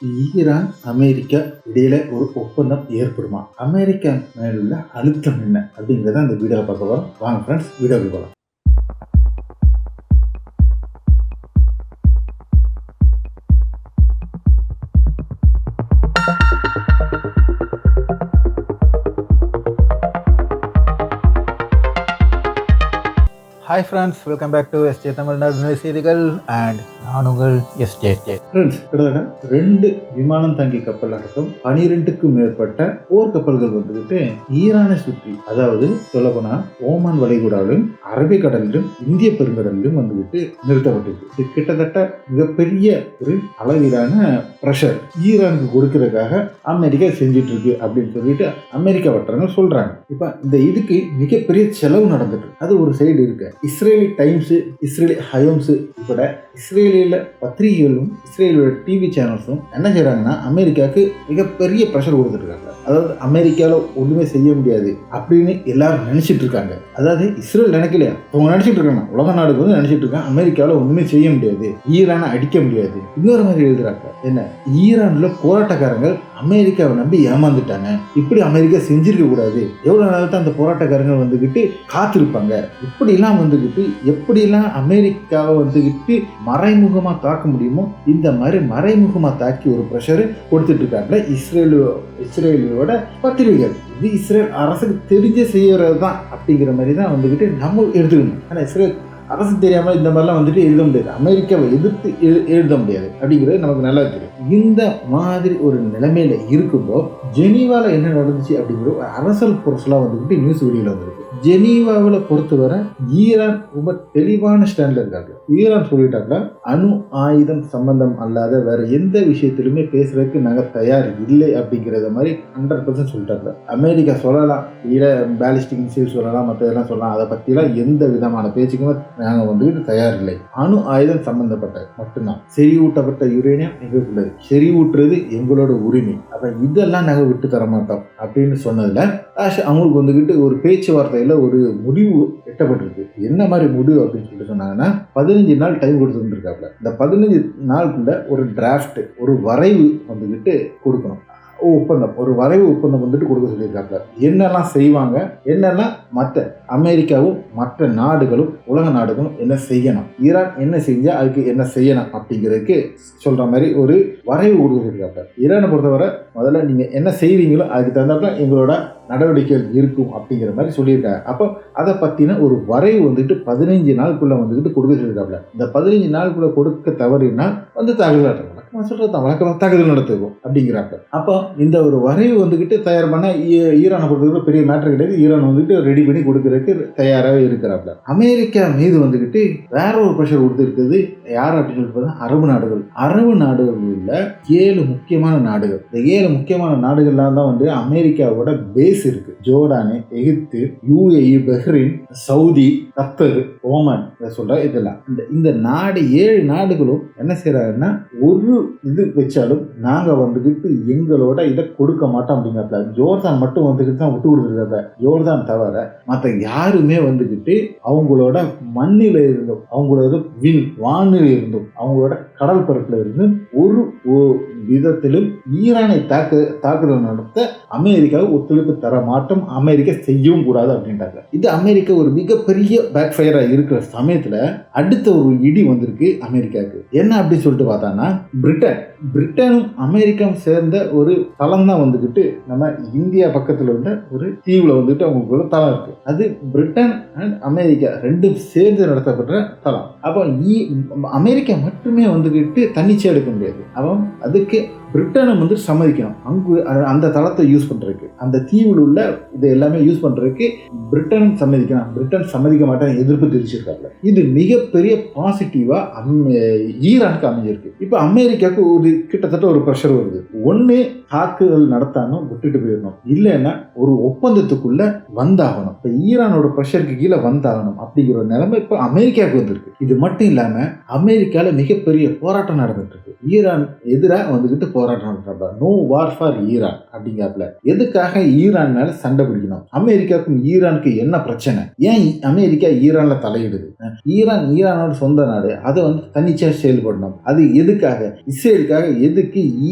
Iran America இடையில ஒரு ஒப்பந்தம் ஏற்படுமா? அமெரிக்கா மேலுள்ள அழுத்தம் என்ன அப்படிங்கிறத அந்த வீடியோவில் பார்க்க போறோம். வாங்க ஃப்ரெண்ட்ஸ், வீடியோவுக்கு போகலாம். Hi friends, welcome back to SJ Tamil நடுநிலை செய்திகள் அண்ட் நான் உங்கள் எஸ்ஜே. ஃப்ரெண்ட்ஸ், கிட்டத்தட்ட 2 விமானம் தாங்கி கப்பல் அடக்கம் 12க்கும் மேற்பட்ட போர் கப்பல்கள் வந்துகிட்டு ஈரானை சுற்றி, அதாவது சொல்லப்போனா ஓமான் வளைகுடாவிலும் அரபிக்கடலிலும் இந்திய பெருங்கடலிலும் வந்துகிட்டு நிறுத்தப்பட்டிருக்கு. இது கிட்டத்தட்ட மிகப்பெரிய ஒரு அளவிலான ப்ரெஷர் ஈரானுக்கு கொடுக்கறதுக்காக அமெரிக்கா செஞ்சுட்டு இருக்கு அப்படின்னு சொல்லிட்டு அமெரிக்கா வட்டாரங்கள் சொல்றாங்க. இப்ப இந்த இதுக்கு மிகப்பெரிய செலவு நடந்துட்டு, அது ஒரு சைடு இருக்கு. இஸ்ரேலி டைம்ஸ், இஸ்ரேலி ஹயோம்ஸ், இப்பட இஸ்ரேலில பத்திரிகைகளும் இஸ்ரேலோட டிவி சேனல்ஸும் என்ன செய்யறாங்கன்னா அமெரிக்காவுக்கு மிகப்பெரிய ப்ரெஷர் கொடுத்துட்டு இருக்காங்க. அதாவது அமெரிக்காவில் ஒன்றுமே செய்ய முடியாது அப்படின்னு எல்லாரும் நினைச்சிட்டு இருக்காங்க. அதாவது இஸ்ரேல் நினைக்கலையா, அவங்க நினைச்சிட்டு இருக்காங்க, உலக நாடுகள் வந்து நினைச்சிட்டு இருக்காங்க அமெரிக்காவில் ஒன்றுமே செய்ய முடியாது, ஈரானை அடிக்க முடியாது. இன்னொரு மாதிரி எழுதுறாங்க, என்ன ஈரான்ல போராட்டக்காரங்கள் அமெரிக்காவை நம்பி ஏமாந்துட்டாங்க, இப்படி அமெரிக்கா செஞ்சிருக்க கூடாது, எவ்வளவு நாள் தான் அந்த போராட்டக்காரங்கள் வந்துகிட்டு காத்திருப்பாங்க, இப்படிலாம் வந்துகிட்டு எப்படிலாம் அமெரிக்காவை வந்துகிட்டு மறைமுகமா தாக்க முடியுமோ இந்த மாதிரி மறைமுகமா தாக்கி ஒரு ப்ரெஷர் கொடுத்துட்டு இருக்காங்க இஸ்ரேலோட பத்திரிகைகள். இது இஸ்ரேல் அரசுக்கு தெரிஞ்ச செய்யறது தான் அப்படிங்கிற மாதிரி தான் வந்துகிட்டு நம்ம எடுத்துக்கணும். ஆனால் இஸ்ரேல் அரசு தெரியாமல் இந்த மாதிரிலாம் வந்துட்டு எழுத முடியாது, அமெரிக்காவை எதிர்த்து எழுத முடியாது அப்படிங்கிறது நமக்கு நல்லா தெரியும். இந்த மாதிரி ஒரு நிலைமையில இருக்கும்போது ஜெனீவாவில் என்ன நடந்துச்சு அப்படிங்கிற ஒரு அரசல் புரசலாக வந்துக்கிட்டு நியூஸ் வெளியில் வந்திருக்கு. ஜெனீவாவில் பொறுத்தவரை ஈரான் ரொம்ப தெளிவான ஸ்டாண்ட்ல இருக்காங்க. ஈரான் சொல்லிட்டாங்க, அணு ஆயுதம் சம்பந்தம் அல்லாத வேற எந்த விஷயத்திலுமே பேசுறதுக்கு நாங்கள் தயார் இல்லை அப்படிங்கிறத மாதிரி 100% சொல்லிட்டாங்க. அமெரிக்கா சொல்லலாம், பேலிஸ்டிக் மிசைல் சொல்லலாம், மற்றதெல்லாம் சொல்லலாம், அதை பற்றிலாம் எந்த விதமான பேச்சுக்குமே நாங்கள் வந்துட்டு தயார் இல்லை. அணு ஆயுதம் சம்பந்தப்பட்ட மட்டும்தான். செறிவூட்டப்பட்ட யுரேனியம் எங்களுக்குள்ளது, செறிவூட்டுறது எங்களோட உரிமை, அப்ப இதெல்லாம் நாங்கள் விட்டு தர மாட்டோம் அப்படின்னு சொன்னதுல அவங்களுக்கு வந்துகிட்டு ஒரு பேச்சுவார்த்தையில ஒரு முடிவு எட்டப்பட்டிருக்கு. என்ன மாதிரி முடிவு அப்படின்னு சொல்லிட்டு சொன்னாங்கன்னா, 15 நாள் டைம் கொடுத்துருக்காப்ல. இந்த 15 நாளுக்குள்ள ஒரு டிராஃப்ட், ஒரு வரைவு வந்துகிட்டு கொடுக்கணும். ஒப்பந்தம், ஒரு வரைவு ஒப்பந்தம் வந்துட்டு கொடுக்க சொல்லியிருக்காங்க. என்னெல்லாம் செய்வாங்க, என்னெல்லாம் மற்ற அமெரிக்காவும் மற்ற நாடுகளும் உலக நாடுகளும் என்ன செய்யணும், ஈரான் என்ன செஞ்சா அதுக்கு என்ன செய்யணும் அப்படிங்கிறதுக்கு சொல்ற மாதிரி ஒரு வரைவு கொடுக்க சொல்லியிருக்காங்க. ஈரானை பொறுத்தவரை முதல்ல நீங்க என்ன செய்வீங்களோ அதுக்கு தகுந்தாப்புல எங்களோட நடவடிக்கைகள் இருக்கும் அப்படிங்கிற மாதிரி சொல்லியிருக்காங்க. அப்போ அதை பற்றின ஒரு வரைவு வந்துட்டு 15 நாளுக்குள்ள வந்துக்கிட்டு கொடுக்க சொல்லியிருக்காங்க. இந்த 15 நாளுக்குள்ள கொடுக்க தவறுனா வந்து தாக்குதல் வழக்கமாக தாக்குதல் நடத்துவோம் அப்படிங்கிறாங்க. அப்போ இந்த ஒரு வரைவு வந்துக்கிட்டு தயார் பண்ண ஈரானை பொறுத்தவரை பெரிய மேட்டர் கிடையாது. ஈரான் வந்துட்டு ரெடி பண்ணி கொடுக்கறதுக்கு தயாராகவே இருக்கிறாங்க. அமெரிக்கா மீது வந்துக்கிட்டு வேற ஒரு ப்ரெஷர் கொடுத்துருக்குது. யார் அப்படின்னு சொல்லிட்டு அரபு நாடுகள். அரபு நாடுகளில் 7 முக்கியமான நாடுகள். இந்த 7 முக்கியமான நாடுகள்லாம் தான் வந்து அமெரிக்காவோட பேஸ் இருக்கு. ஜோர்டானு, எகிப்து, யுஏஇ, பஹ்ரைன், சவுதி, கத்தர், ஓமான் சொல்ற இதெல்லாம். இந்த நாடு 7 நாடுகளும் என்ன செய்யறாங்கன்னா, ஒரு இது வச்சாலும் நாங்க வந்துகிட்டு எங்களோட இதை கொடுக்க மாட்டோம் அப்படிங்கிறத. ஜோர்தான் மட்டும் வந்துகிட்டு தான் விட்டு கொடுத்துருக்காங்க. ஜோர்தான் தவிர மற்ற யாருமே வந்துகிட்டு அவங்களோட மண்ணில இருந்தும், அவங்களோட வானில இருந்தும், அவங்களோட கடல் பரப்புல இருந்தும் ஒரு விதத்திலும் ஈரானை தாக்குதல் நடத்த அமெரிக்காவை ஒத்துழைப்பு தர மாட்டோம், அமெரிக்கா செய்யவும் கூடாது அப்படின்றாங்க. இது அமெரிக்கா ஒரு மிகப்பெரிய பேக் ஃபயரா இருக்கிற சமயத்துல அடுத்த ஒரு இடி வந்திருக்கு அமெரிக்காவுக்கு. என்ன அப்படின்னு சொல்லிட்டு பார்த்தாங்கன்னா, பிரிட்டனும் அமெரிக்காவும் சேர்ந்த ஒரு தளம் தான் வந்துகிட்டு நம்ம இந்தியா பக்கத்துல உள்ள ஒரு தீவுல வந்துட்டு அவங்களுக்கு தளம் இருக்கு. அது பிரிட்டன் அண்ட் அமெரிக்கா ரெண்டும் சேர்ந்து நடத்தப்பட்ட தளம். அப்போ அமெரிக்கா மட்டுமே வந்துகிட்டு தன்னிச்சை எடுக்க முடியாது. அப்போ அதுக்கு பிரிட்டனும் வந்து சம்மதிக்கணும். அங்கு அந்த தளத்தை யூஸ் பண்றதுக்கு, அந்த தீவில் உள்ள இதை எல்லாமே யூஸ் பண்றதுக்கு பிரிட்டனும் சம்மதிக்கணும். பிரிட்டன் சம்மதிக்க மாட்டேன், எதிர்ப்பு தெரிவிச்சிருக்காங்க. இது மிகப்பெரிய பாசிட்டிவா ஈரானுக்கு அமைஞ்சிருக்கு. இப்ப அமெரிக்காவுக்கு ஒரு கிட்டத்தட்ட ஒரு ப்ரெஷர் வருது. ஒண்ணு தாக்குதல் நடத்தாம விட்டுட்டு போயிடணும், இல்லைன்னா ஒரு ஒப்பந்தத்துக்குள்ள வந்தாகணும். இப்ப ஈரானோட ப்ரெஷருக்கு கீழே வந்தாகணும் அப்படிங்கிற ஒரு நிலைமை இப்ப அமெரிக்காவுக்கு வந்திருக்கு. இது மட்டும் இல்லாம அமெரிக்கால மிகப்பெரிய போராட்டம் நடந்துட்டு இருக்கு. ஈரான் எதிராக வந்துகிட்டு போராட்டம் நடத்துறாப்ல. நோ வார் ஃபார் ஈரான் அப்படிங்கிறாப்ல. எதுக்காக ஈரான் மேல சண்டை பிடிக்கணும்? அமெரிக்காவுக்கும் ஈரானுக்கு என்ன பிரச்சனை? ஏன் அமெரிக்கா ஈரான்ல தலையிடுது? ஈரானோட சொந்த நாடு, அதை வந்து தன்னிச்சையா செயல்படணும். அது எதுக்காக? இஸ்ரேலுக்காக. எதுக்கு?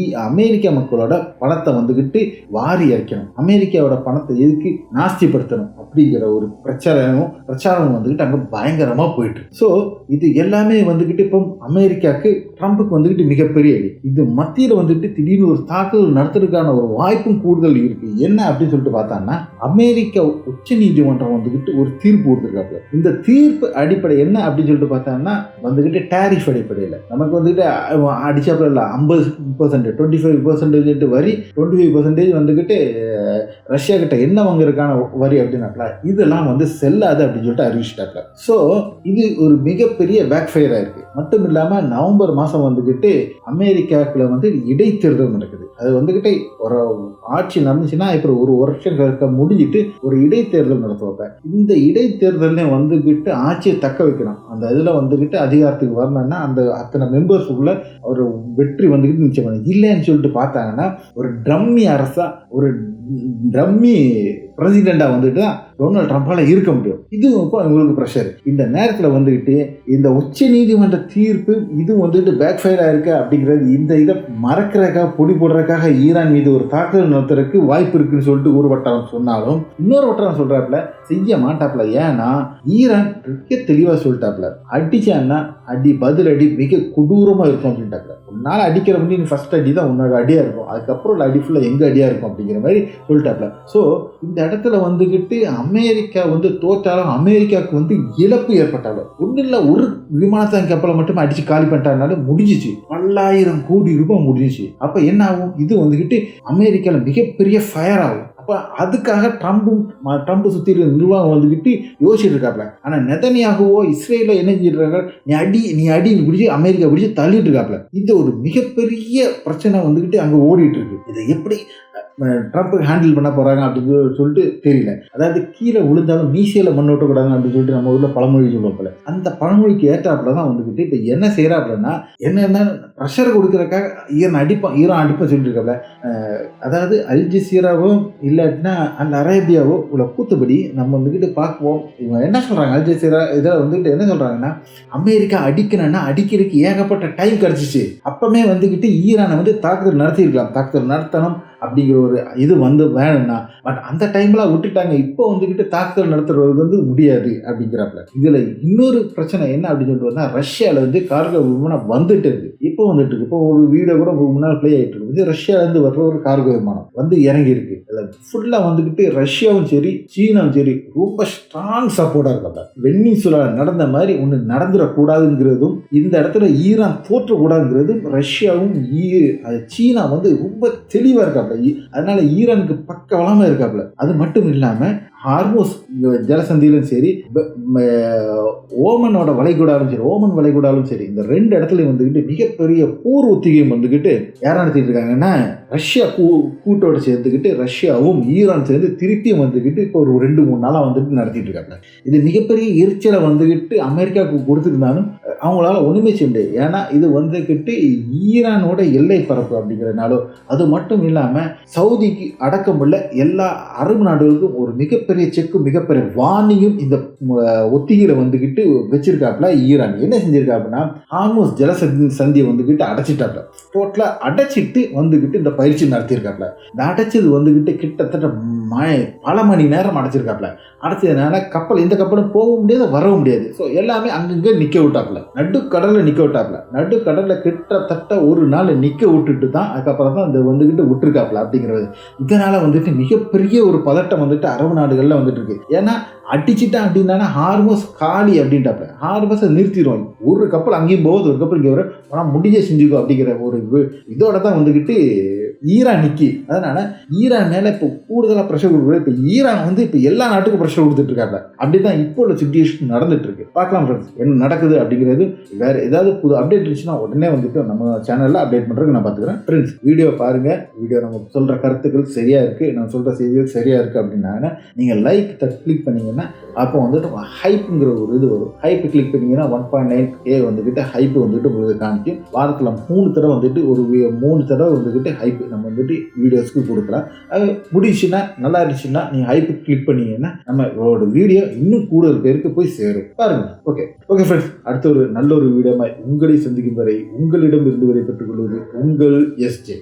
அமெரிக்கா மக்களோட பணத்தை வந்துகிட்டு வாரி இறைக்கணும், அமெரிக்காவோட பணத்தை எதுக்கு நாஸ்திப்படுத்தணும் அப்படிங்கிற ஒரு பிரச்சாரம் வந்துகிட்டு அங்க பயங்கரமா போயிட்டு. ஸோ இது எல்லாமே வந்துகிட்டு இப்போ அமெரிக்காவுக்கு ட்ரம்புக்கு வந்துகிட்டு மிகப்பெரிய அடி. இது மத்தியில் வந்துட்டு திடீர்னு ஒரு தாக்குதல் நடத்துறதுக்கான ஒரு வாய்ப்பும் கூடுதல் இருக்கு. என்ன அப்படின்னு சொல்லிட்டு பார்த்தாங்கன்னா, அமெரிக்கா உச்ச நீதிமன்றம் வந்துகிட்டு ஒரு தீர்ப்பு கொடுத்துருக்காங்க. இந்த தீர்ப்பு அடிப்படை என்ன அப்படின்னு சொல்லிட்டு பார்த்தாங்கன்னா வந்துகிட்டு டேரிஃப் அடிப்படையில் நமக்கு வந்துகிட்டு அடிச்சாப்புல இல்லை 50%, 25% வரி, 25% வந்துகிட்டு ரஷ்யா கிட்ட என்ன வாங்குறதுக்கான வரி அப்படின்னாப்ல இதெல்லாம் வந்து செல்லாது அப்படின்னு சொல்லிட்டு அறிவிச்சிட்டாப்ல. ஸோ இது ஒரு மிகப்பெரிய பேக் ஃபயர் ஆயிருக்கு. மட்டும் இல்லாமல் நவம்பர் மாதம் வந்துகிட்டு அமெரிக்காவுக்குள்ள வந்து இடைத்தேர்தல் நடக்குது. அது வந்துகிட்டு ஒரு ஆட்சி நடந்துச்சுன்னா இப்போ ஒரு வருஷம் முடிஞ்சிட்டு ஒரு இடைத்தேர்தல் நடத்துவாங்க. இந்த இடைத்தேர்தலே வந்துகிட்டு ஆட்சியை தக்க வைக்கணும். அந்த இதில் வந்துகிட்டு அதிகாரத்துக்கு வரணும்னா அந்த அத்தனை மெம்பர்ஸுக்குள்ள ஒரு வெற்றி வந்துகிட்டு நிச்சயம் இல்லைன்னு சொல்லிட்டு பார்த்தாங்கன்னா ஒரு ட்ரம்மி அரசா, ஒரு ட்ரம்மி பிரசிடெண்டா வந்துட்டு தான் டொனால்ட் ட்ரம்பால இருக்க முடியும். இது உங்களுக்கு ப்ரெஷர். இந்த நேரத்தில் வந்துகிட்டு இந்த உச்ச நீதிமன்ற தீர்ப்பு இது வந்துட்டு பேக் ஃபயர் ஆயிருக்கு அப்படிங்கிறது, இந்த இதை மறக்கிறதுக்காக பொடி போடுறதுக்காக ஈரான் மீது ஒரு தாக்குதல் நடத்துறதுக்கு வாய்ப்பு இருக்குன்னு சொல்லிட்டு ஒரு வட்டாரம் சொன்னாலும் இன்னொரு வட்டாரம் சொல்றாப்புல செய்ய மாட்டாப்புல. ஏன்னா ஈரான் மிக தெளிவா சொல்லிட்டாப்புல, அடிச்சான்னா அடி பதில் அடி மிக கொடூரமா இருக்கும் அப்படின்ட்டாப்புல. உன்னால அடிக்கிற முடியும், நீ ஃபர்ஸ்ட் அடி தான் உன்னோட அடியா இருக்கும், அதுக்கப்புறம் அடி ஃபுல்லா எங்க அடியா இருக்கும் அப்படிங்கிற மாதிரி சொல்லிட்டாப்புல. ஸோ இந்த இடத்துல வந்துகிட்டு அமெரிக்கா வந்து தோற்றாலும் அமெரிக்காவுக்கு வந்து இழப்பு ஏற்பட்டாலும் ஒன்றும் இல்லை, ஒரு விமானத்தாங்க கப்பலை மட்டும் அடிச்சு காலி பண்ணிட்டாருனாலும் முடிஞ்சிச்சு, 1000 கோடி ரூபாய் முடிஞ்சிச்சு. அப்ப என்ன ஆகும்? இது வந்துகிட்டு அமெரிக்காவில் மிகப்பெரிய ஃபயர் ஆகும். அதுக்காக ட்ரம்ப் சுத்தி நிர்வாகம் வந்துகிட்டு யோசிச்சுட்டு இருக்காப்ல. ஆனா நெதன்யாகுவோ இஸ்ரேல என்ன செஞ்சிருக்காங்க, நீ அடி பிடிச்சி அமெரிக்கா பிடிச்சி தள்ளிட்டு இருக்காப்ல. இது ஒரு மிகப்பெரிய பிரச்சனை வந்துகிட்டு அங்க ஓடிட்டு இருக்கு. இதை எப்படி ட்ரம்ப் ஹேண்டில் பண்ண போறாங்க அப்படின்னு சொல்லிட்டு தெரியல. அதாவது கீழே விழுந்தாலும் மீசையில மண் ஓட்டக்கூடாது அப்படின்னு சொல்லிட்டு நம்ம ஊர்ல பழமொழி சொல்லுவோம்ல, அந்த பழமொழிக்கு ஏற்றாப்புல தான் வந்துகிட்டு இப்ப என்ன செய்யறாப்புலன்னா, என்னென்ன ப்ரெஷர் கொடுக்கறதுக்காக ஈரான் அடிப்பா சொல்லிட்டு இருக்காப்ல. அதாவது அல் ஜசீராவோ இல்லாட்டினா அல் அரேபியாவோ உள்ள கூத்துப்படி நம்ம வந்துகிட்டு பார்க்குவோம். இவங்க என்ன சொல்றாங்க, அல் ஜசீரா இதில் வந்துகிட்டு என்ன சொல்றாங்கன்னா, அமெரிக்கா அடிக்கணும்னா அடிக்கிறதுக்கு ஏகப்பட்ட டைம் கிடைச்சிச்சு, அப்பமே வந்துகிட்டு ஈரானை வந்து தாக்குதல் நடத்தியிருக்கலாம், தாக்குதல் நடத்தணும் அப்படிங்கிற ஒரு இது வந்து வேணும்னா, பட் அந்த டைம்ல விட்டுட்டாங்க. இப்போ வந்துகிட்டு தாக்குதல் நடத்துறது வந்து முடியாது அப்படிங்கிறாப்ல. இதுல இன்னொரு பிரச்சனை என்ன அப்படின்னு சொல்லிட்டு வந்தா, ரஷ்யால வந்து கார்கோ விமானம் வந்துட்டு இருக்கு. இப்போ வந்துட்டு இருக்கு. இப்போ ஒரு வீடியோ கூட முன்னாள் பிளே ஆகிட்டு இருக்கு. இது ரஷ்யால இருந்து வர்ற ஒரு கார்கோ விமானம் வந்து இறங்கி இருக்கு. ஃபுல்லா வந்துகிட்டு ரஷ்யாவும் சரி சீனாவும் சரி ரொம்ப ஸ்ட்ராங் சப்போர்ட்டா இருக்காங்க. வெனிசுலா நடந்த மாதிரி ஒன்று நடந்துடக்கூடாதுங்கிறதும், இந்த இடத்துல ஈரான் தோற்றக்கூடாதுங்கிறதும் ரஷ்யாவும் சீனா வந்து ரொம்ப தெளிவா இருக்காங்க. அதனால ஈரானுக்கு பக்கவலமா இருக்காப்ல. அது மட்டும் இல்லாம ஹார்மோஸ் ஜலசந்தியிலும் சரி, ஓமன் வளைகுடாலும் சரி, இந்த 2 இடத்துலையும் வந்துகிட்டு மிகப்பெரிய போர் ஒத்திகையும் வந்துகிட்டு யார் நடத்திட்டு இருக்காங்கன்னா, ரஷ்யா கூட்டோட சேர்த்துக்கிட்டு ரஷ்யாவும் ஈரான் சேர்ந்து திருப்பியும் வந்துகிட்டு இப்போ ஒரு 2-3 நாளா வந்துட்டு நடத்திட்டு இருக்காங்க. இது மிகப்பெரிய எரிச்சலை வந்துகிட்டு அமெரிக்காவுக்கு கொடுத்துருந்தாலும் அவங்களால ஒண்ணுமே செய்ய முடியாது. ஏன்னா இது வந்துகிட்டு ஈரானோட எல்லை பரப்பு அப்படிங்கிறதுனால. அது மட்டும் இல்லாம சவுதிக்கு அடக்கமுள்ள எல்லா அரபு நாடுகளுக்கும் ஒரு மிகப்பெரிய செக்கும் மிகப்பெரிய வார்னிங்கும் இந்த ஒத்திகையில வந்துகிட்டு வச்சிருக்காப்ல. ஈரான் என்ன செஞ்சிருக்காப்புனா, ஹார்மோஸ் ஜலசந்தியை வந்துகிட்டு அடைச்சிட்டாப்ல. டோட்டலா அடைச்சிட்டு வந்துகிட்டு இந்த பயிற்சி நடத்தியிருக்காப்ல. இந்த அடைச்சது வந்துகிட்டு கிட்டத்தட்ட பல மணி நேரம் அடைச்சிருக்காப்ல. அடைச்சதுனால இந்த கப்பலும் போக முடியாது, வரவும் முடியாது. ஸோ எல்லாமே அங்கங்க நிக்க விட்டாப்ல, நடுக்கடல்ல நிக்க விட்டாப்ல. நடுக்கடல்ல கிட்டத்தட்ட ஒரு நாள் நிக்க விட்டுட்டு தான் அதுக்கப்புறம் தான் இந்த வந்துகிட்டு விட்டுருக்காப்ல அப்படிங்கிறது. இதனால வந்துட்டு மிகப்பெரிய ஒரு பதட்டம் வந்துட்டு அரபு நாடுகள்ல வந்துட்டு இருக்கு. ஏன்னா அடிச்சுட்டான் அப்படின்னா ஹார்மோஸ் காலி அப்படின்ட்டாப்ல. ஹார்மோஸை நிறுத்திடுவாங்க. ஒரு கப்பல் அங்கேயும் போகுது, ஒரு கப்பல் இங்கே வர முடிஞ்ச செஞ்சுக்கோ அப்படிங்கிற ஒரு இதோட தான் வந்துகிட்டு ஈரானிக்கு. அதனால ஈரான் மேல இப்போ கூடுதலா ப்ரெஷர் கொடுக்குறது. இப்போ ஈரான் வந்து இப்போ எல்லா நாட்டுக்கும் ப்ரெஷர் கொடுத்துட்டு இருக்காங்க. அப்படிதான் இப்போ உள்ள சிச்சுவேஷன் நடந்துட்டு இருக்கு. பார்க்கலாம் ஃப்ரெண்ட்ஸ் என்ன நடக்குது அப்படிங்கிறது. வேற ஏதாவது புது அப்டேட் இருந்துச்சுன்னா உடனே வந்துட்டு நம்ம சேனல்ல அப்டேட் பண்றதுக்கு நான் பார்த்துக்கிறேன். ஃப்ரெண்ட்ஸ் வீடியோ பாருங்க. வீடியோ நம்ம சொல்ற கருத்துக்கள் சரியா இருக்கு, நம்ம சொல்ற செய்திகள் சரியா இருக்கு அப்படின்னா நீங்க லைக் கிளிக் பண்ணீங்கன்னா அப்போ வந்துட்டு ஹைப்புங்கிற ஒரு இது வரும். ஹைப் கிளிக் பண்ணீங்கன்னா 1.9K வந்துகிட்டு ஹைப் வந்துட்டு உங்களுக்கு காமிக்கும். வாரத்தில் 3 தடவை வந்துட்டு ஒரு 3 தடவை வந்துகிட்டு ஹைப் நம்ம வந்துட்டு வீடியோஸ்க்கு கொடுக்கலாம். அது முடிச்சுன்னா நல்லா இருந்துச்சுன்னா நீங்கள் ஹைப் கிளிக் பண்ணீங்கன்னா நம்மளோட வீடியோ இன்னும் கூடுதல் பேருக்கு போய் சேரும். பாருங்க. ஓகே ஃப்ரெண்ட்ஸ், அடுத்த ஒரு நல்ல ஒரு வீடியோமா உங்களை சந்திக்கும் வரை உங்களிடம் இருந்து வரை பெற்றுக் கொள்வது உங்கள் SJ.